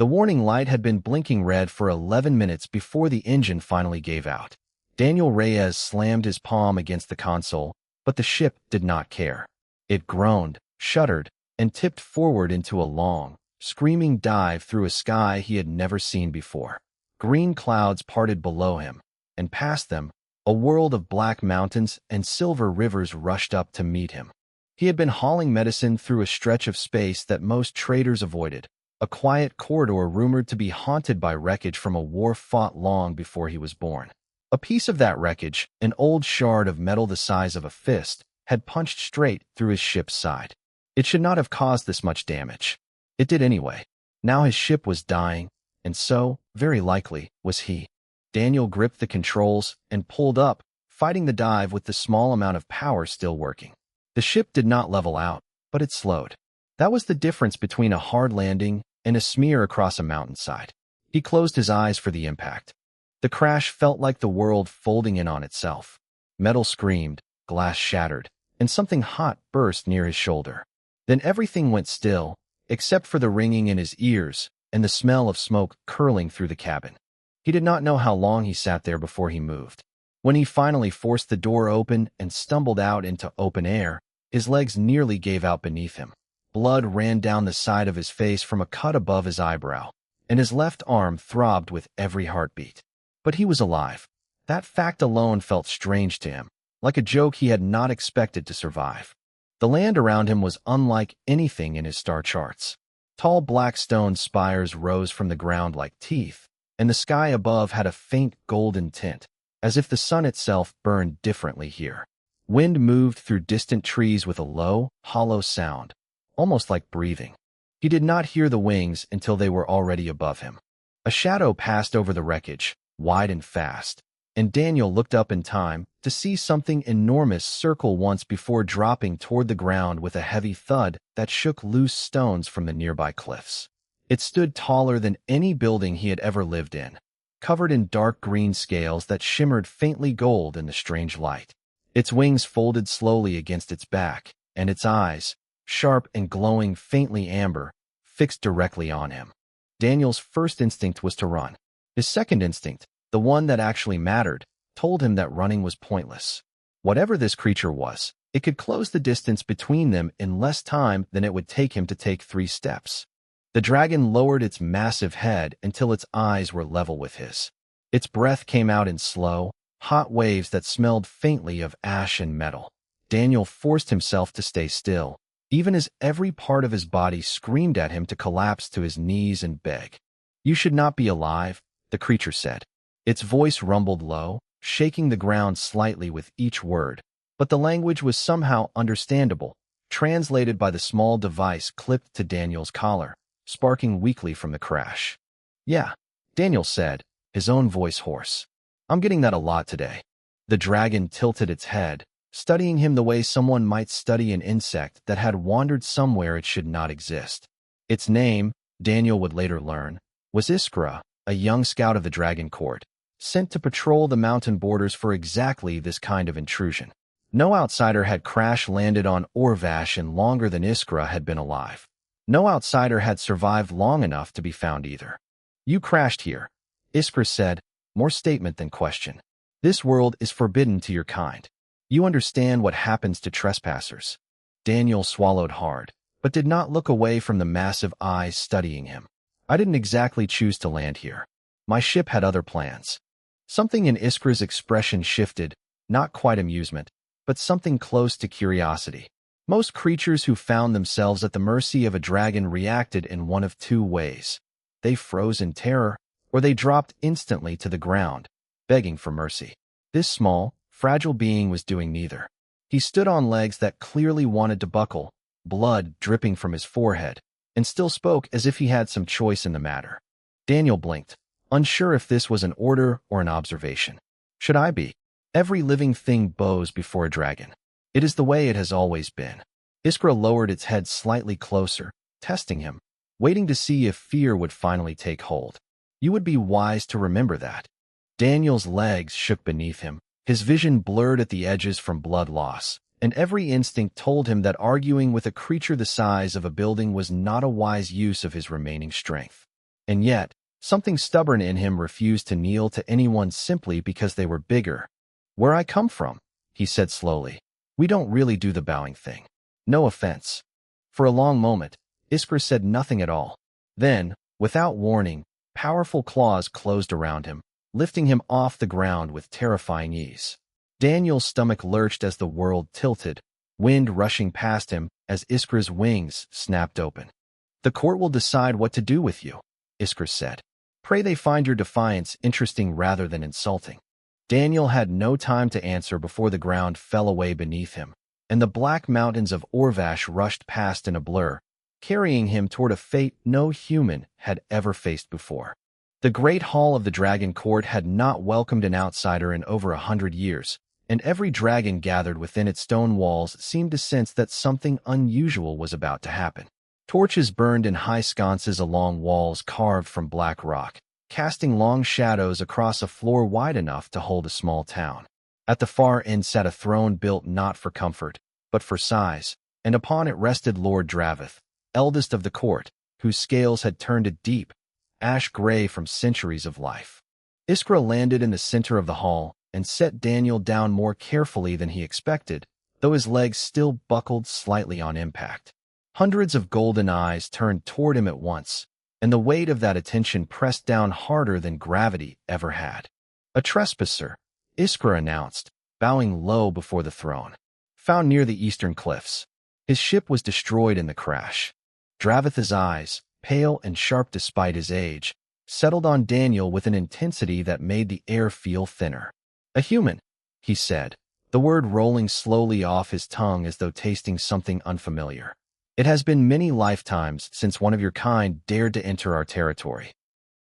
The warning light had been blinking red for 11 minutes before the engine finally gave out. Daniel Reyes slammed his palm against the console, but the ship did not care. It groaned, shuddered, and tipped forward into a long, screaming dive through a sky he had never seen before. Green clouds parted below him, and past them, a world of black mountains and silver rivers rushed up to meet him. He had been hauling medicine through a stretch of space that most traders avoided, a quiet corridor rumored to be haunted by wreckage from a war fought long before he was born. A piece of that wreckage, an old shard of metal the size of a fist, had punched straight through his ship's side. It should not have caused this much damage. It did anyway. Now his ship was dying, and so, very likely, was he. Daniel gripped the controls and pulled up, fighting the dive with the small amount of power still working. The ship did not level out, but it slowed. That was the difference between a hard landing and a smear across a mountainside. He closed his eyes for the impact. The crash felt like the world folding in on itself. Metal screamed, glass shattered, and something hot burst near his shoulder. Then everything went still, except for the ringing in his ears and the smell of smoke curling through the cabin. He did not know how long he sat there before he moved. When he finally forced the door open and stumbled out into open air, his legs nearly gave out beneath him. Blood ran down the side of his face from a cut above his eyebrow, and his left arm throbbed with every heartbeat. But he was alive. That fact alone felt strange to him, like a joke he had not expected to survive. The land around him was unlike anything in his star charts. Tall black stone spires rose from the ground like teeth, and the sky above had a faint golden tint, as if the sun itself burned differently here. Wind moved through distant trees with a low, hollow sound, almost like breathing. He did not hear the wings until they were already above him. A shadow passed over the wreckage, wide and fast, and Daniel looked up in time to see something enormous circle once before dropping toward the ground with a heavy thud that shook loose stones from the nearby cliffs. It stood taller than any building he had ever lived in, covered in dark green scales that shimmered faintly gold in the strange light. Its wings folded slowly against its back, and its eyes, sharp and glowing faintly amber, fixed directly on him. Daniel's first instinct was to run. His second instinct, the one that actually mattered, told him that running was pointless. Whatever this creature was, it could close the distance between them in less time than it would take him to take 3 steps. The dragon lowered its massive head until its eyes were level with his. Its breath came out in slow, hot waves that smelled faintly of ash and metal. Daniel forced himself to stay still, even as every part of his body screamed at him to collapse to his knees and beg. "You should not be alive," the creature said. Its voice rumbled low, shaking the ground slightly with each word, but the language was somehow understandable, translated by the small device clipped to Daniel's collar, sparking weakly from the crash. "Yeah," Daniel said, his own voice hoarse. "I'm getting that a lot today." The dragon tilted its head, studying him the way someone might study an insect that had wandered somewhere it should not exist. Its name, Daniel would later learn, was Iskra, a young scout of the Dragon Court, sent to patrol the mountain borders for exactly this kind of intrusion. No outsider had crash-landed on Orvash in longer than Iskra had been alive. No outsider had survived long enough to be found either. "You crashed here," Iskra said, more statement than question. "This world is forbidden to your kind. You understand what happens to trespassers." Daniel swallowed hard, but did not look away from the massive eyes studying him. "I didn't exactly choose to land here. My ship had other plans." Something in Iskra's expression shifted, not quite amusement, but something close to curiosity. Most creatures who found themselves at the mercy of a dragon reacted in one of 2 ways. They froze in terror, or they dropped instantly to the ground, begging for mercy. This small, fragile being was doing neither. He stood on legs that clearly wanted to buckle, blood dripping from his forehead, and still spoke as if he had some choice in the matter. Daniel blinked, unsure if this was an order or an observation. "Should I be? Every living thing bows before a dragon. It is the way it has always been." Iskra lowered its head slightly closer, testing him, waiting to see if fear would finally take hold. "You would be wise to remember that." Daniel's legs shook beneath him, his vision blurred at the edges from blood loss, and every instinct told him that arguing with a creature the size of a building was not a wise use of his remaining strength. And yet, something stubborn in him refused to kneel to anyone simply because they were bigger. "Where I come from," he said slowly, "we don't really do the bowing thing. No offense." For a long moment, Iskra said nothing at all. Then, without warning, powerful claws closed around him, lifting him off the ground with terrifying ease. Daniel's stomach lurched as the world tilted, wind rushing past him as Iskra's wings snapped open. "The court will decide what to do with you," Iskra said. "Pray they find your defiance interesting rather than insulting." Daniel had no time to answer before the ground fell away beneath him, and the black mountains of Orvash rushed past in a blur, carrying him toward a fate no human had ever faced before. The great hall of the Dragon Court had not welcomed an outsider in over 100 years, and every dragon gathered within its stone walls seemed to sense that something unusual was about to happen. Torches burned in high sconces along walls carved from black rock, casting long shadows across a floor wide enough to hold a small town. At the far end sat a throne built not for comfort, but for size, and upon it rested Lord Dravith, eldest of the court, whose scales had turned a deep, ash-gray from centuries of life. Iskra landed in the center of the hall and set Daniel down more carefully than he expected, though his legs still buckled slightly on impact. Hundreds of golden eyes turned toward him at once, and the weight of that attention pressed down harder than gravity ever had. "A trespasser," Iskra announced, bowing low before the throne. "Found near the eastern cliffs. His ship was destroyed in the crash." Dravith's eyes, pale and sharp despite his age, settled on Daniel with an intensity that made the air feel thinner. "A human," he said, the word rolling slowly off his tongue as though tasting something unfamiliar. "It has been many lifetimes since one of your kind dared to enter our territory."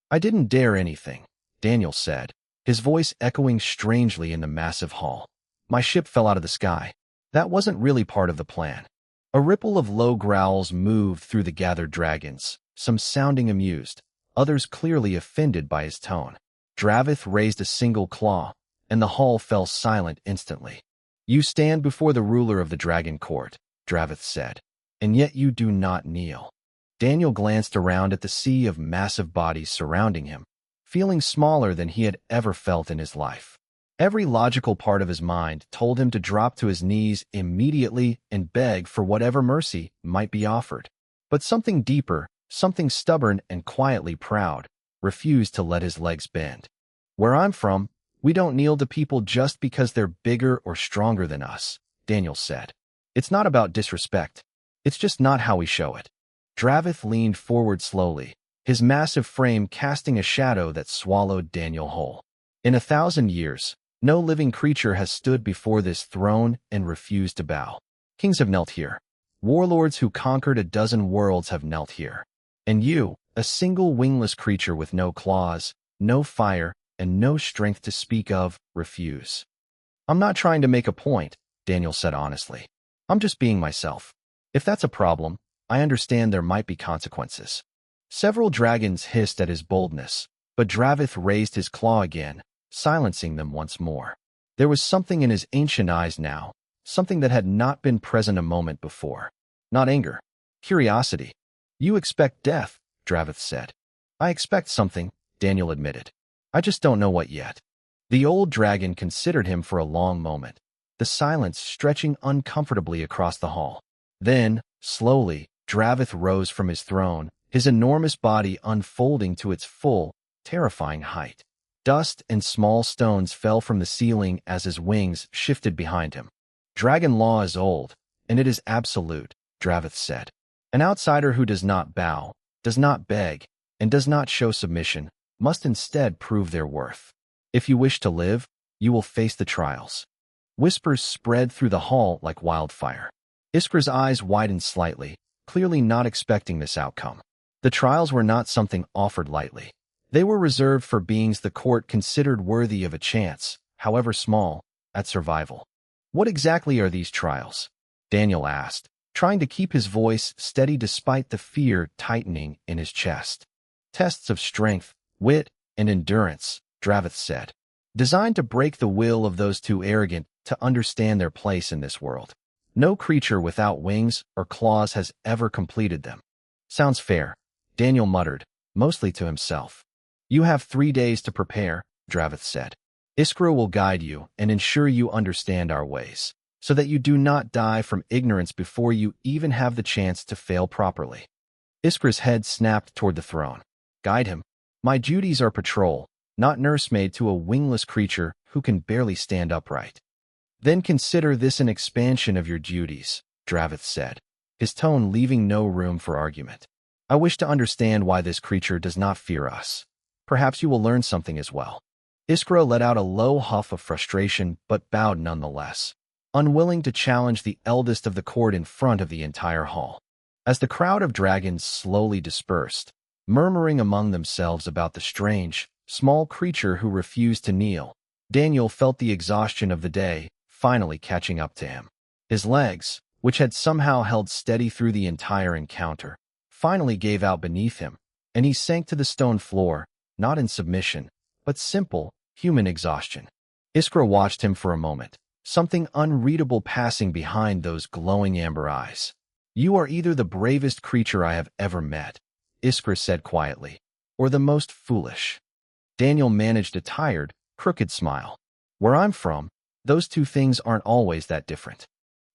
"I didn't dare anything," Daniel said, his voice echoing strangely in the massive hall. "My ship fell out of the sky. That wasn't really part of the plan." A ripple of low growls moved through the gathered dragons, some sounding amused, others clearly offended by his tone. Dravith raised a single claw, and the hall fell silent instantly. "You stand before the ruler of the Dragon Court," Dravith said, "and yet you do not kneel." Daniel glanced around at the sea of massive bodies surrounding him, feeling smaller than he had ever felt in his life. Every logical part of his mind told him to drop to his knees immediately and beg for whatever mercy might be offered. But something deeper, something stubborn and quietly proud, refused to let his legs bend. "Where I'm from, we don't kneel to people just because they're bigger or stronger than us," Daniel said. "It's not about disrespect. It's just not how we show it." Dravith leaned forward slowly, his massive frame casting a shadow that swallowed Daniel whole. "In 1,000 years, no living creature has stood before this throne and refused to bow. Kings have knelt here. Warlords who conquered a dozen worlds have knelt here. And you, a single wingless creature with no claws, no fire, and no strength to speak of, refuse." "I'm not trying to make a point," Daniel said honestly. "I'm just being myself. If that's a problem, I understand there might be consequences." Several dragons hissed at his boldness, but Dravith raised his claw again, silencing them once more. There was something in his ancient eyes now, something that had not been present a moment before. Not anger, curiosity. "You expect death," Dravith said. "I expect something," Daniel admitted. "I just don't know what yet." The old dragon considered him for a long moment, the silence stretching uncomfortably across the hall. Then, slowly, Dravith rose from his throne, his enormous body unfolding to its full, terrifying height. Dust and small stones fell from the ceiling as his wings shifted behind him. "Dragon law is old, and it is absolute," Dravith said. "An outsider who does not bow, does not beg, and does not show submission must instead prove their worth. If you wish to live, you will face the trials." Whispers spread through the hall like wildfire. Iskra's eyes widened slightly, clearly not expecting this outcome. The trials were not something offered lightly. They were reserved for beings the court considered worthy of a chance, however small, at survival. "What exactly are these trials?" Daniel asked, trying to keep his voice steady despite the fear tightening in his chest. "Tests of strength, wit, and endurance," Dravith said. "Designed to break the will of those too arrogant to understand their place in this world. No creature without wings or claws has ever completed them." "Sounds fair," Daniel muttered, mostly to himself. You have 3 days to prepare, Dravith said. Iskra will guide you and ensure you understand our ways, so that you do not die from ignorance before you even have the chance to fail properly. Iskra's head snapped toward the throne. Guide him. My duties are patrol, not nursemaid to a wingless creature who can barely stand upright. Then consider this an expansion of your duties, Dravith said, his tone leaving no room for argument. I wish to understand why this creature does not fear us. Perhaps you will learn something as well. Iskra let out a low huff of frustration but bowed nonetheless, unwilling to challenge the eldest of the court in front of the entire hall. As the crowd of dragons slowly dispersed, murmuring among themselves about the strange, small creature who refused to kneel, Daniel felt the exhaustion of the day finally catching up to him. His legs, which had somehow held steady through the entire encounter, finally gave out beneath him, and he sank to the stone floor, not in submission, but simple, human exhaustion. Iskra watched him for a moment, something unreadable passing behind those glowing amber eyes. You are either the bravest creature I have ever met, Iskra said quietly, or the most foolish. Daniel managed a tired, crooked smile. Where I'm from, those two things aren't always that different.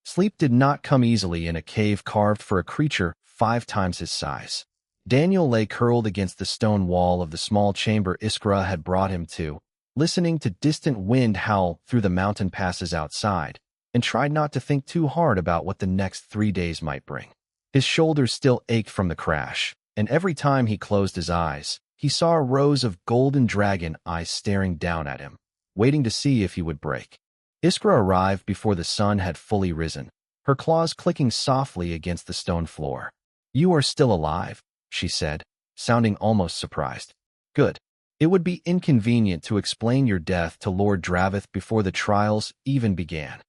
Sleep did not come easily in a cave carved for a creature 5 times his size. Daniel lay curled against the stone wall of the small chamber Iskra had brought him to, listening to distant wind howl through the mountain passes outside, and tried not to think too hard about what the next 3 days might bring. His shoulders still ached from the crash, and every time he closed his eyes, he saw a rows of golden dragon eyes staring down at him, waiting to see if he would break. Iskra arrived before the sun had fully risen, her claws clicking softly against the stone floor. You are still alive, she said, sounding almost surprised. Good. It would be inconvenient to explain your death to Lord Dravith before the trials even began.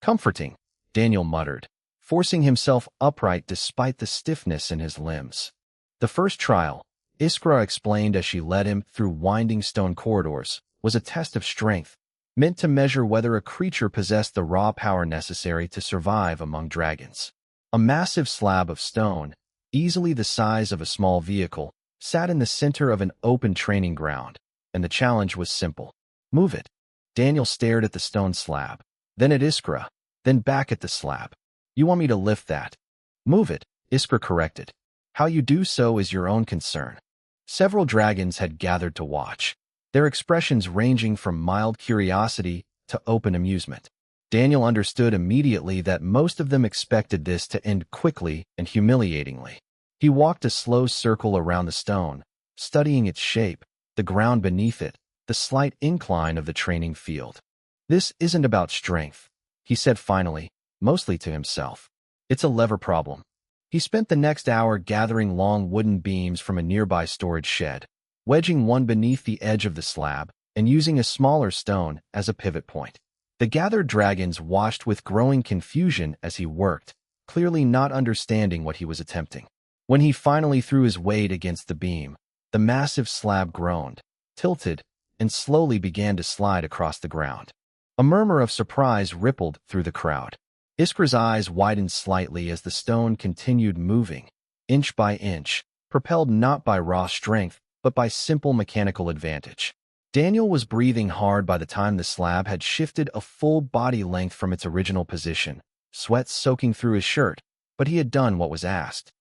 Comforting, Daniel muttered, forcing himself upright despite the stiffness in his limbs. The first trial, Iskra explained as she led him through winding stone corridors, was a test of strength, meant to measure whether a creature possessed the raw power necessary to survive among dragons. A massive slab of stone, easily the size of a small vehicle, sat in the center of an open training ground, and the challenge was simple. Move it. Daniel stared at the stone slab, then at Iskra, then back at the slab. You want me to lift that? Move it, Iskra corrected. How you do so is your own concern. Several dragons had gathered to watch, their expressions ranging from mild curiosity to open amusement. Daniel understood immediately that most of them expected this to end quickly and humiliatingly. He walked a slow circle around the stone, studying its shape, the ground beneath it, the slight incline of the training field. This isn't about strength, he said finally, mostly to himself. It's a lever problem. He spent the next hour gathering long wooden beams from a nearby storage shed, wedging one beneath the edge of the slab, and using a smaller stone as a pivot point. The gathered dragons watched with growing confusion as he worked, clearly not understanding what he was attempting. When he finally threw his weight against the beam, the massive slab groaned, tilted, and slowly began to slide across the ground. A murmur of surprise rippled through the crowd. Iskra's eyes widened slightly as the stone continued moving, inch by inch, propelled not by raw strength, but by simple mechanical advantage. Daniel was breathing hard by the time the slab had shifted a full body length from its original position, sweat soaking through his shirt, but he had done what was asked.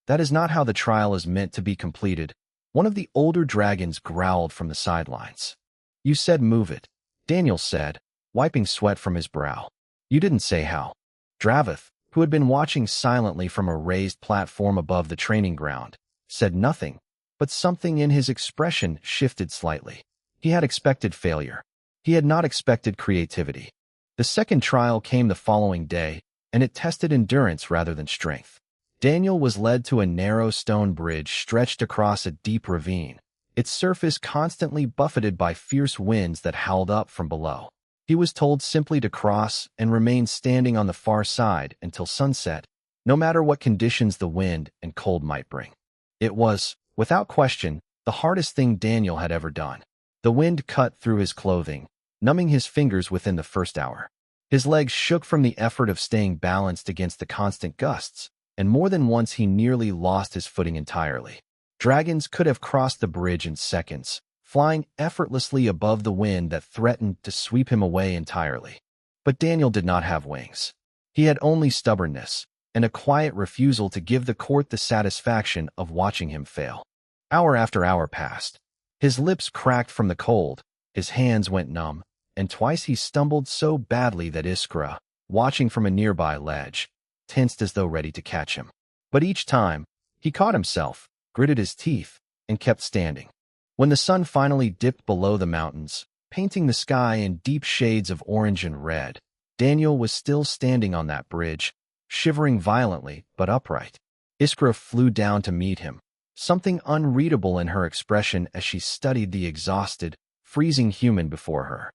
That is not how the trial is meant to be completed. One of the older dragons growled from the sidelines. You said move it, Daniel said, wiping sweat from his brow. You didn't say how. Dravith, who had been watching silently from a raised platform above the training ground, said nothing, but something in his expression shifted slightly. He had expected failure. He had not expected creativity. The second trial came the following day, and it tested endurance rather than strength. Daniel was led to a narrow stone bridge stretched across a deep ravine, its surface constantly buffeted by fierce winds that howled up from below. He was told simply to cross and remain standing on the far side until sunset, no matter what conditions the wind and cold might bring. It was, without question, the hardest thing Daniel had ever done. The wind cut through his clothing, numbing his fingers within the first hour. His legs shook from the effort of staying balanced against the constant gusts, and more than once he nearly lost his footing entirely. Dragons could have crossed the bridge in seconds, flying effortlessly above the wind that threatened to sweep him away entirely. But Daniel did not have wings. He had only stubbornness and a quiet refusal to give the court the satisfaction of watching him fail. Hour after hour passed. His lips cracked from the cold, his hands went numb, and twice he stumbled so badly that Iskra, watching from a nearby ledge, tensed as though ready to catch him. But each time, he caught himself, gritted his teeth, and kept standing. When the sun finally dipped below the mountains, painting the sky in deep shades of orange and red, Daniel was still standing on that bridge, shivering violently but upright. Iskra flew down to meet him, something unreadable in her expression as she studied the exhausted, freezing human before her.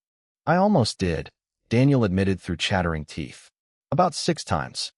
"I almost did," Daniel admitted through chattering teeth. "About 6 times.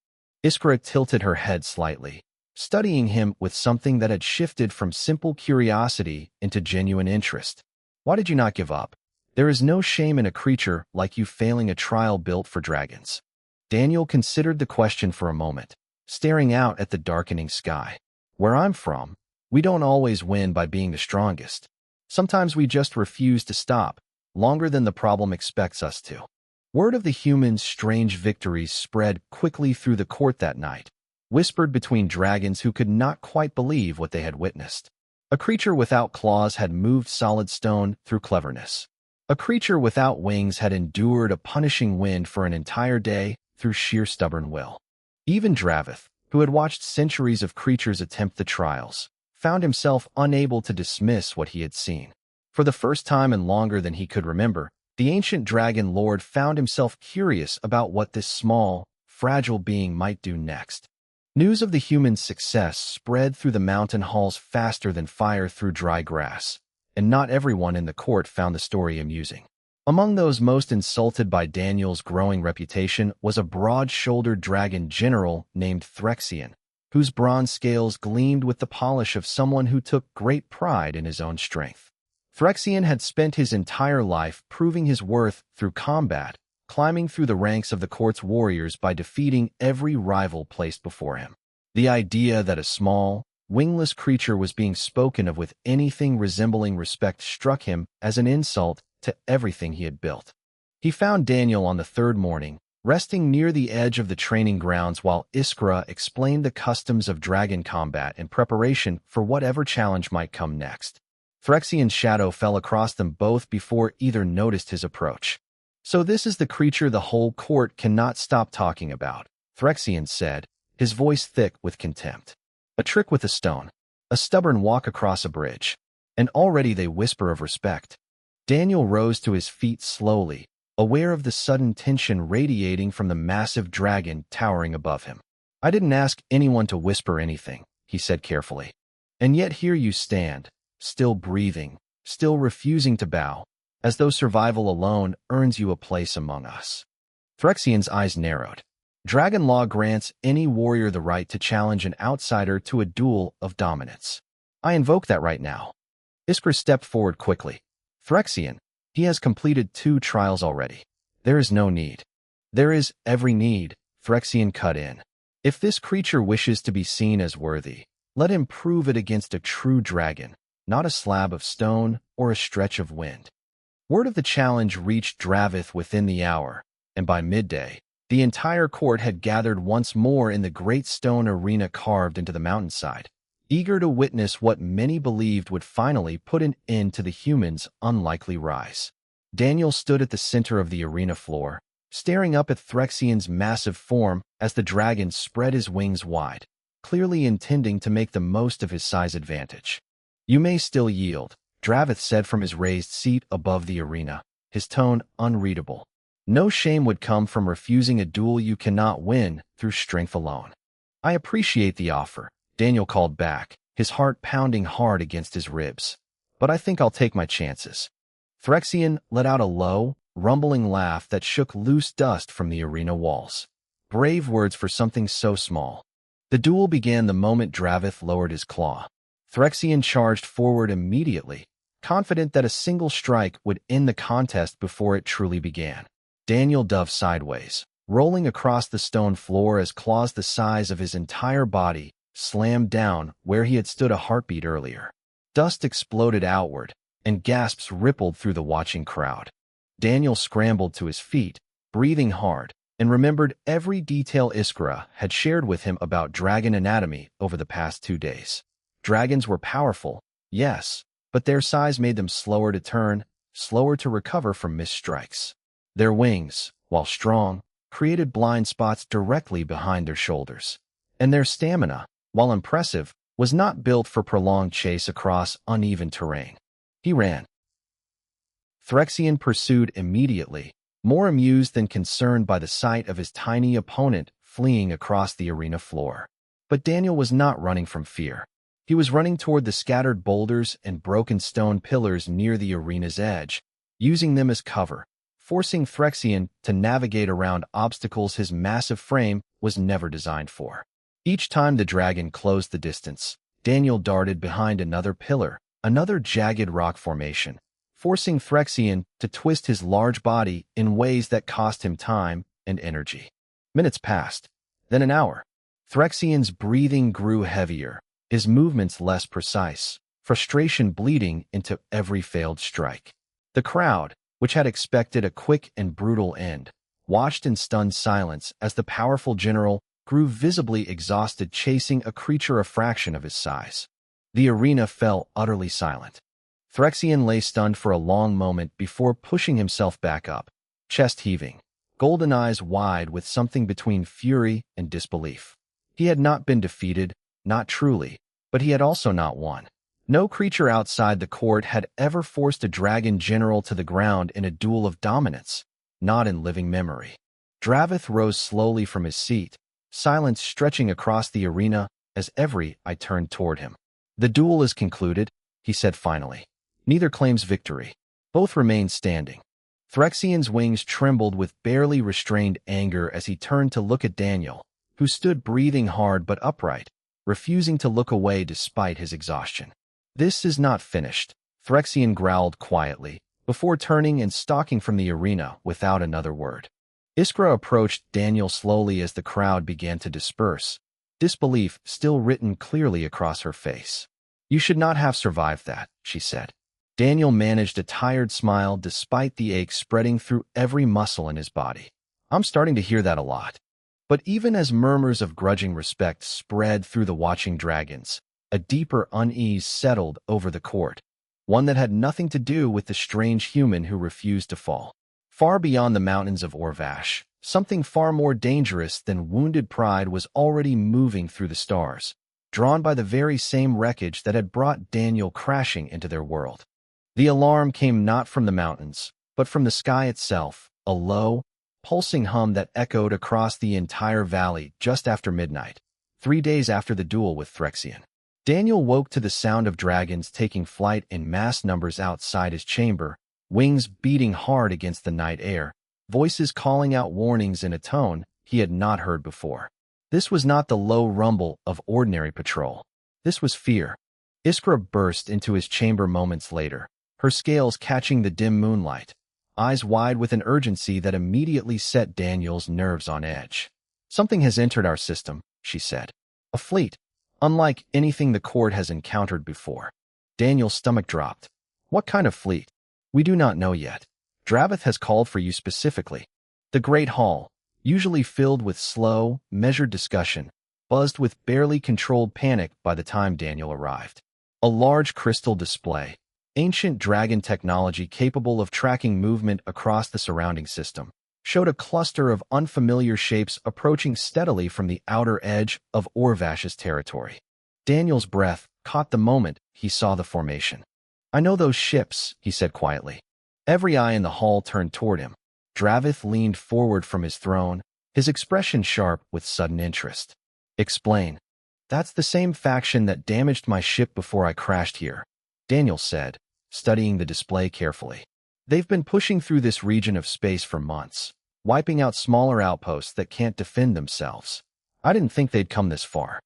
Iskra tilted her head slightly, studying him with something that had shifted from simple curiosity into genuine interest. "Why did you not give up? There is no shame in a creature like you failing a trial built for dragons." Daniel considered the question for a moment, staring out at the darkening sky. "Where I'm from, we don't always win by being the strongest. Sometimes we just refuse to stop, longer than the problem expects us to." Word of the humans' strange victories spread quickly through the court that night, whispered between dragons who could not quite believe what they had witnessed. A creature without claws had moved solid stone through cleverness. A creature without wings had endured a punishing wind for an entire day through sheer stubborn will. Even Dravith, who had watched centuries of creatures attempt the trials, found himself unable to dismiss what he had seen. For the first time in longer than he could remember, the ancient dragon lord found himself curious about what this small, fragile being might do next. News of the human's success spread through the mountain halls faster than fire through dry grass, and not everyone in the court found the story amusing. Among those most insulted by Daniel's growing reputation was a broad-shouldered dragon general named Threxian, whose bronze scales gleamed with the polish of someone who took great pride in his own strength. Threxian had spent his entire life proving his worth through combat, climbing through the ranks of the court's warriors by defeating every rival placed before him. The idea that a small, wingless creature was being spoken of with anything resembling respect struck him as an insult to everything he had built. He found Daniel on the 3rd morning, resting near the edge of the training grounds while Iskra explained the customs of dragon combat in preparation for whatever challenge might come next. Threxian's shadow fell across them both before either noticed his approach. "So this is the creature the whole court cannot stop talking about," Threxian said, his voice thick with contempt. "A trick with a stone, a stubborn walk across a bridge, and already they whisper of respect." Daniel rose to his feet slowly, aware of the sudden tension radiating from the massive dragon towering above him. "I didn't ask anyone to whisper anything," he said carefully. "And yet here you stand, still breathing, still refusing to bow, as though survival alone earns you a place among us." Threxian's eyes narrowed. Dragon law grants any warrior the right to challenge an outsider to a duel of dominance. "I invoke that right now." Iskra stepped forward quickly. "Threxian, he has completed 2 trials already. There is no need." "There is every need," Threxian cut in. "If this creature wishes to be seen as worthy, let him prove it against a true dragon, not a slab of stone or a stretch of wind." Word of the challenge reached Dravith within the hour, and by midday, the entire court had gathered once more in the great stone arena carved into the mountainside, eager to witness what many believed would finally put an end to the humans' unlikely rise. Daniel stood at the center of the arena floor, staring up at Threxian's massive form as the dragon spread his wings wide, clearly intending to make the most of his size advantage. "You may still yield," Dravith said from his raised seat above the arena, his tone unreadable. "No shame would come from refusing a duel you cannot win through strength alone." "I appreciate the offer," Daniel called back, his heart pounding hard against his ribs. "But I think I'll take my chances." Threxian let out a low, rumbling laugh that shook loose dust from the arena walls. Brave words for something so small. The duel began the moment Dravith lowered his claw. Threxian charged forward immediately, confident that a single strike would end the contest before it truly began. Daniel dove sideways, rolling across the stone floor as claws the size of his entire body slammed down where he had stood a heartbeat earlier. Dust exploded outward, and gasps rippled through the watching crowd. Daniel scrambled to his feet, breathing hard, and remembered every detail Iskra had shared with him about dragon anatomy over the past 2 days. Dragons were powerful, yes, but their size made them slower to turn, slower to recover from missed strikes. Their wings, while strong, created blind spots directly behind their shoulders. And their stamina, while impressive, was not built for prolonged chase across uneven terrain. He ran. Threxian pursued immediately, more amused than concerned by the sight of his tiny opponent fleeing across the arena floor. But Daniel was not running from fear. He was running toward the scattered boulders and broken stone pillars near the arena's edge, using them as cover, forcing Threxian to navigate around obstacles his massive frame was never designed for. Each time the dragon closed the distance, Daniel darted behind another pillar, another jagged rock formation, forcing Threxian to twist his large body in ways that cost him time and energy. Minutes passed, then an hour. Threxian's breathing grew heavier, his movements less precise, frustration bleeding into every failed strike. The crowd, which had expected a quick and brutal end, watched in stunned silence as the powerful general grew visibly exhausted chasing a creature a fraction of his size. The arena fell utterly silent. Threxian lay stunned for a long moment before pushing himself back up, chest heaving, golden eyes wide with something between fury and disbelief. He had not been defeated, not truly, but he had also not won. No creature outside the court had ever forced a dragon general to the ground in a duel of dominance, not in living memory. Dravith rose slowly from his seat, silence stretching across the arena as every eye turned toward him. "The duel is concluded," he said finally. "Neither claims victory. Both remain standing." Threxian's wings trembled with barely restrained anger as he turned to look at Daniel, who stood breathing hard but upright, refusing to look away despite his exhaustion. "This is not finished," Threxian growled quietly, before turning and stalking from the arena without another word. Iskra approached Daniel slowly as the crowd began to disperse, disbelief still written clearly across her face. "You should not have survived that," she said. Daniel managed a tired smile despite the ache spreading through every muscle in his body. "I'm starting to hear that a lot." But even as murmurs of grudging respect spread through the watching dragons, a deeper unease settled over the court, one that had nothing to do with the strange human who refused to fall. Far beyond the mountains of Orvash, something far more dangerous than wounded pride was already moving through the stars, drawn by the very same wreckage that had brought Daniel crashing into their world. The alarm came not from the mountains, but from the sky itself, a low, pulsing hum that echoed across the entire valley just after midnight, 3 days after the duel with Threxian. Daniel woke to the sound of dragons taking flight in mass numbers outside his chamber, wings beating hard against the night air, voices calling out warnings in a tone he had not heard before. This was not the low rumble of ordinary patrol. This was fear. Iskra burst into his chamber moments later, her scales catching the dim moonlight, eyes wide with an urgency that immediately set Daniel's nerves on edge. "Something has entered our system," she said. "A fleet, unlike anything the court has encountered before." Daniel's stomach dropped. "What kind of fleet?" "We do not know yet. Dravith has called for you specifically." The great hall, usually filled with slow, measured discussion, buzzed with barely controlled panic by the time Daniel arrived. A large crystal display, ancient dragon technology capable of tracking movement across the surrounding system, showed a cluster of unfamiliar shapes approaching steadily from the outer edge of Orvash's territory. Daniel's breath caught the moment he saw the formation. "I know those ships," he said quietly. Every eye in the hall turned toward him. Dravith leaned forward from his throne, his expression sharp with sudden interest. "Explain." "That's the same faction that damaged my ship before I crashed here," Daniel said, studying the display carefully. "They've been pushing through this region of space for months, wiping out smaller outposts that can't defend themselves. I didn't think they'd come this far.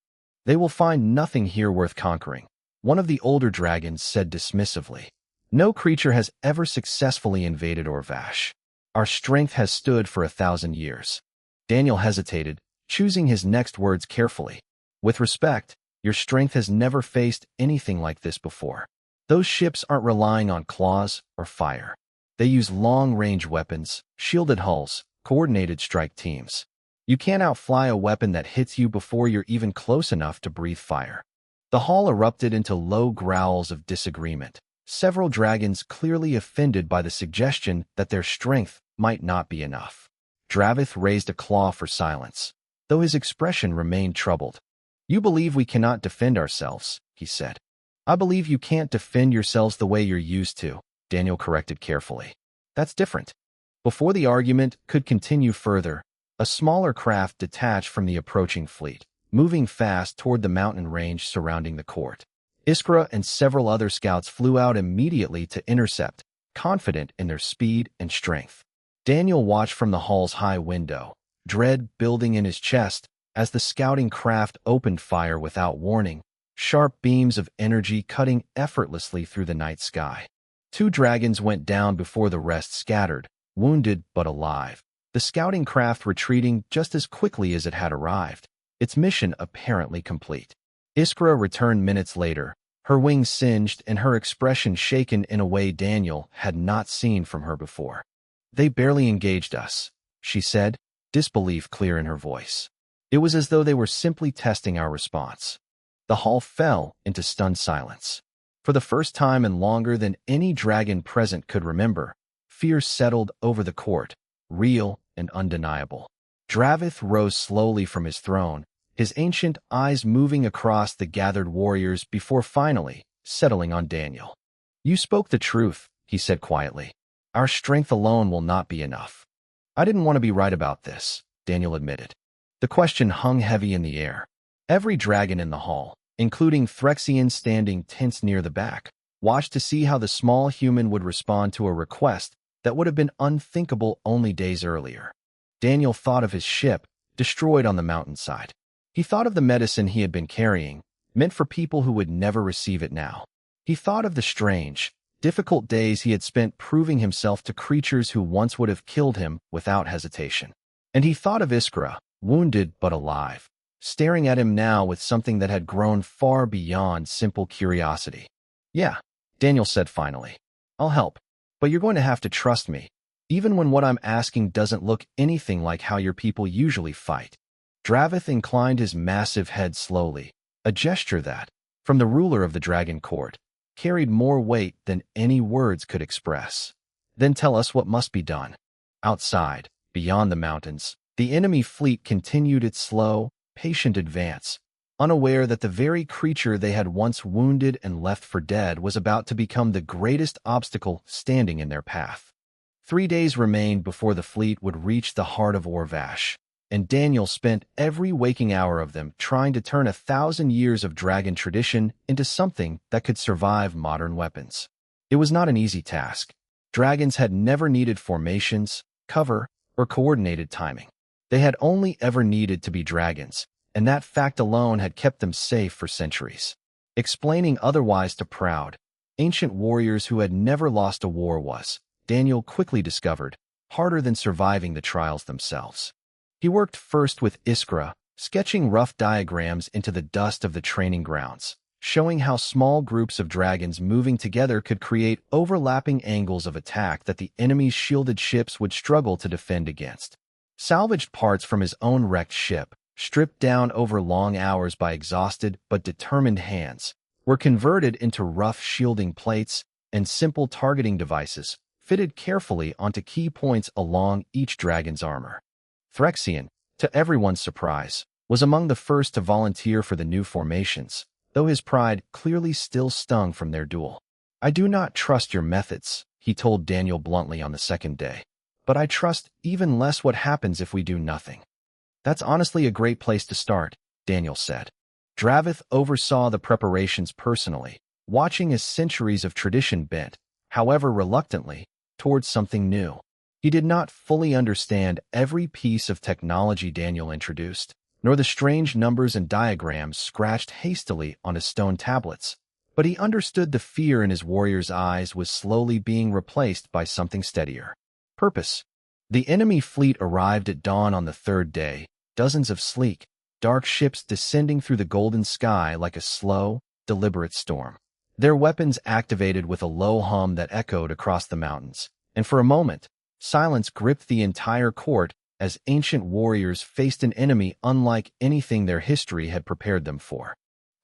They will find nothing here worth conquering," one of the older dragons said dismissively. "No creature has ever successfully invaded Orvash. Our strength has stood for 1,000 years." Daniel hesitated, choosing his next words carefully. "With respect," Your strength has never faced anything like this before. Those ships aren't relying on claws or fire. They use long-range weapons, shielded hulls, coordinated strike teams. You can't outfly a weapon that hits you before you're even close enough to breathe fire. The hall erupted into low growls of disagreement, several dragons clearly offended by the suggestion that their strength might not be enough. Dravith raised a claw for silence, though his expression remained troubled. "You believe we cannot defend ourselves," he said. "I believe you can't defend yourselves the way you're used to," Daniel corrected carefully. "That's different." Before the argument could continue further, a smaller craft detached from the approaching fleet, moving fast toward the mountain range surrounding the court. Iskra and several other scouts flew out immediately to intercept, confident in their speed and strength. Daniel watched from the hall's high window, dread building in his chest as the scouting craft opened fire without warning, sharp beams of energy cutting effortlessly through the night sky. 2 dragons went down before the rest scattered, wounded but alive, the scouting craft retreating just as quickly as it had arrived, its mission apparently complete. Iskra returned minutes later, her wings singed and her expression shaken in a way Daniel had not seen from her before. "They barely engaged us," she said, disbelief clear in her voice. It was as though they were simply testing our response. The hall fell into stunned silence. For the first time in longer than any dragon present could remember, fear settled over the court, real and undeniable. Dravith rose slowly from his throne, his ancient eyes moving across the gathered warriors before finally settling on Daniel. "You spoke the truth," he said quietly. "Our strength alone will not be enough." "I didn't want to be right about this," Daniel admitted. The question hung heavy in the air. Every dragon in the hall, including Threxian standing tense near the back, watched to see how the small human would respond to a request that would have been unthinkable only days earlier. Daniel thought of his ship, destroyed on the mountainside. He thought of the medicine he had been carrying, meant for people who would never receive it now. He thought of the strange, difficult days he had spent proving himself to creatures who once would have killed him without hesitation. And he thought of Iskra, wounded but alive, staring at him now with something that had grown far beyond simple curiosity. "Yeah," Daniel said finally. "I'll help, but you're going to have to trust me, even when what I'm asking doesn't look anything like how your people usually fight." Dravith inclined his massive head slowly, a gesture that, from the ruler of the Dragon Court, carried more weight than any words could express. "Then tell us what must be done." Outside, beyond the mountains, the enemy fleet continued its slow, patient advance, unaware that the very creature they had once wounded and left for dead was about to become the greatest obstacle standing in their path. 3 days remained before the fleet would reach the heart of Orvash, and Daniel spent every waking hour of them trying to turn 1,000 years of dragon tradition into something that could survive modern weapons. It was not an easy task. Dragons had never needed formations, cover, or coordinated timing. They had only ever needed to be dragons, and that fact alone had kept them safe for centuries. Explaining otherwise to proud, ancient warriors who had never lost a war was, Daniel quickly discovered, harder than surviving the trials themselves. He worked first with Iskra, sketching rough diagrams into the dust of the training grounds, showing how small groups of dragons moving together could create overlapping angles of attack that the enemy's shielded ships would struggle to defend against. Salvaged parts from his own wrecked ship, stripped down over long hours by exhausted but determined hands, were converted into rough shielding plates and simple targeting devices, fitted carefully onto key points along each dragon's armor. Threxian, to everyone's surprise, was among the first to volunteer for the new formations, though his pride clearly still stung from their duel. "I do not trust your methods," he told Daniel bluntly on the second day, "but I trust even less what happens if we do nothing." "That's honestly a great place to start," Daniel said. Dravith oversaw the preparations personally, watching as centuries of tradition bent, however reluctantly, towards something new. He did not fully understand every piece of technology Daniel introduced, nor the strange numbers and diagrams scratched hastily on his stone tablets, but he understood the fear in his warrior's eyes was slowly being replaced by something steadier. Purpose. The enemy fleet arrived at dawn on the 3rd day, dozens of sleek, dark ships descending through the golden sky like a slow, deliberate storm. Their weapons activated with a low hum that echoed across the mountains, and for a moment, silence gripped the entire court as ancient warriors faced an enemy unlike anything their history had prepared them for.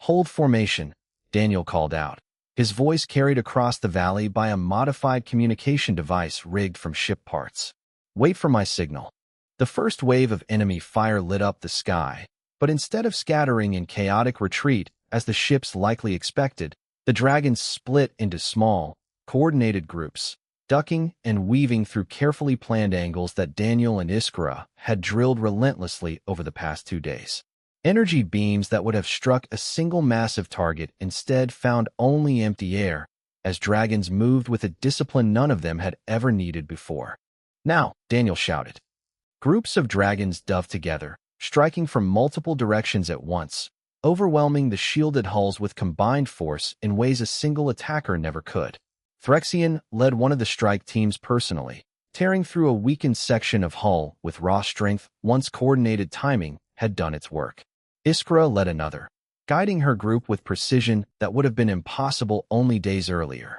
"Hold formation," Daniel called out, his voice carried across the valley by a modified communication device rigged from ship parts. "Wait for my signal." The first wave of enemy fire lit up the sky, but instead of scattering in chaotic retreat, as the ships likely expected, the dragons split into small, coordinated groups, ducking and weaving through carefully planned angles that Daniel and Iskra had drilled relentlessly over the past 2 days. Energy beams that would have struck a single massive target instead found only empty air, as dragons moved with a discipline none of them had ever needed before. "Now," Daniel shouted. Groups of dragons dove together, striking from multiple directions at once, overwhelming the shielded hulls with combined force in ways a single attacker never could. Phyrexian led one of the strike teams personally, tearing through a weakened section of hull with raw strength once coordinated timing had done its work. Iskra led another, guiding her group with precision that would have been impossible only days earlier.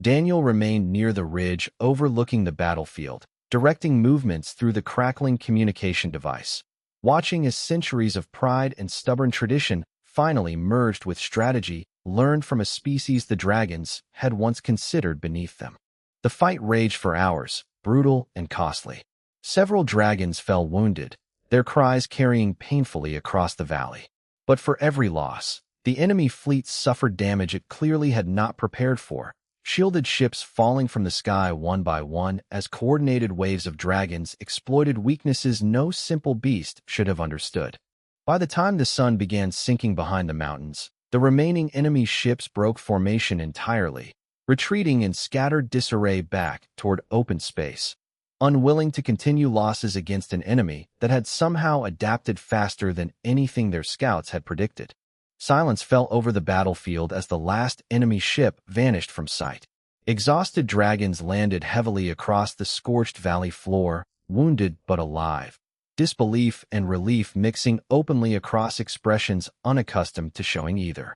Daniel remained near the ridge overlooking the battlefield, directing movements through the crackling communication device, watching as centuries of pride and stubborn tradition finally merged with strategy learned from a species the dragons had once considered beneath them. The fight raged for hours, brutal and costly. Several dragons fell wounded, their cries carrying painfully across the valley. But for every loss, the enemy fleet suffered damage it clearly had not prepared for, shielded ships falling from the sky one by one as coordinated waves of dragons exploited weaknesses no simple beast should have understood. By the time the sun began sinking behind the mountains, the remaining enemy ships broke formation entirely, retreating in scattered disarray back toward open space, unwilling to continue losses against an enemy that had somehow adapted faster than anything their scouts had predicted. Silence fell over the battlefield as the last enemy ship vanished from sight. Exhausted dragons landed heavily across the scorched valley floor, wounded but alive, disbelief and relief mixing openly across expressions unaccustomed to showing either.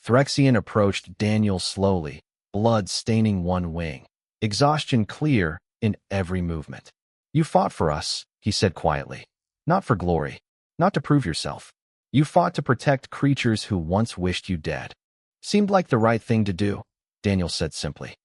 Phyrexian approached Daniel slowly, blood staining one wing, exhaustion clear in every movement. "You fought for us," he said quietly. "Not for glory, not to prove yourself. You fought to protect creatures who once wished you dead." "Seemed like the right thing to do," Daniel said simply.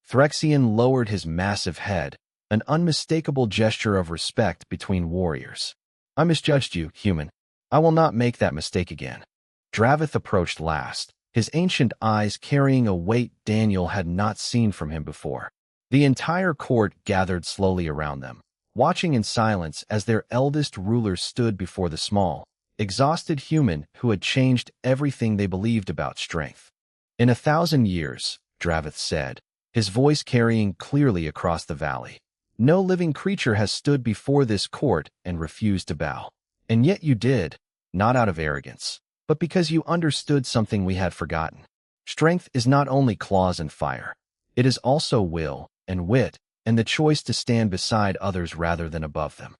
Phyrexian lowered his massive head, an unmistakable gesture of respect between warriors. "I misjudged you, human. I will not make that mistake again." Dravith approached last, his ancient eyes carrying a weight Daniel had not seen from him before. The entire court gathered slowly around them, watching in silence as their eldest ruler stood before the small, exhausted human who had changed everything they believed about strength. "In 1,000 years," Dravith said, his voice carrying clearly across the valley, "no living creature has stood before this court and refused to bow. And yet you did, not out of arrogance, but because you understood something we had forgotten. Strength is not only claws and fire. It is also will and wit and the choice to stand beside others rather than above them."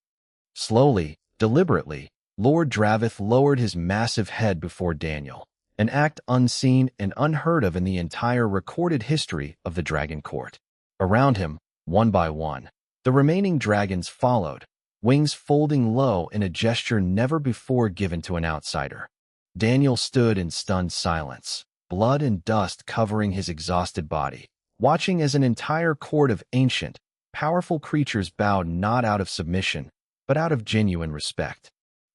Slowly, deliberately, Lord Dravith lowered his massive head before Daniel, an act unseen and unheard of in the entire recorded history of the Dragon Court. Around him, one by one, the remaining dragons followed, wings folding low in a gesture never before given to an outsider. Daniel stood in stunned silence, blood and dust covering his exhausted body, watching as an entire court of ancient, powerful creatures bowed not out of submission, but out of genuine respect.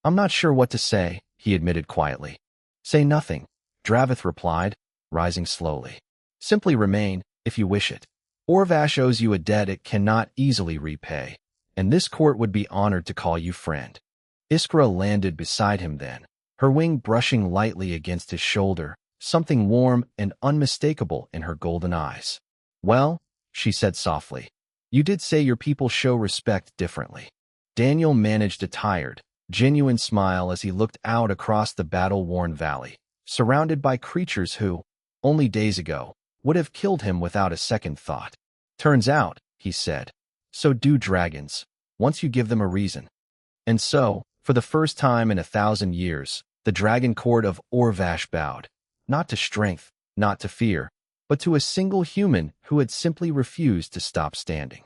"I'm not sure what to say," he admitted quietly. "Say nothing," Dravith replied, rising slowly. "Simply remain, if you wish it. Orvash owes you a debt it cannot easily repay, and this court would be honored to call you friend." Iskra landed beside him then, her wing brushing lightly against his shoulder, something warm and unmistakable in her golden eyes. "Well," she said softly, "you did say your people show respect differently." Daniel managed a tired, genuine smile as he looked out across the battle-worn valley, surrounded by creatures who, only days ago, would have killed him without a second thought. "Turns out," he said, "so do dragons, once you give them a reason." And so, For the first time in 1,000 years, the dragon court of Orvash bowed, not to strength, not to fear, but to a single human who had simply refused to stop standing.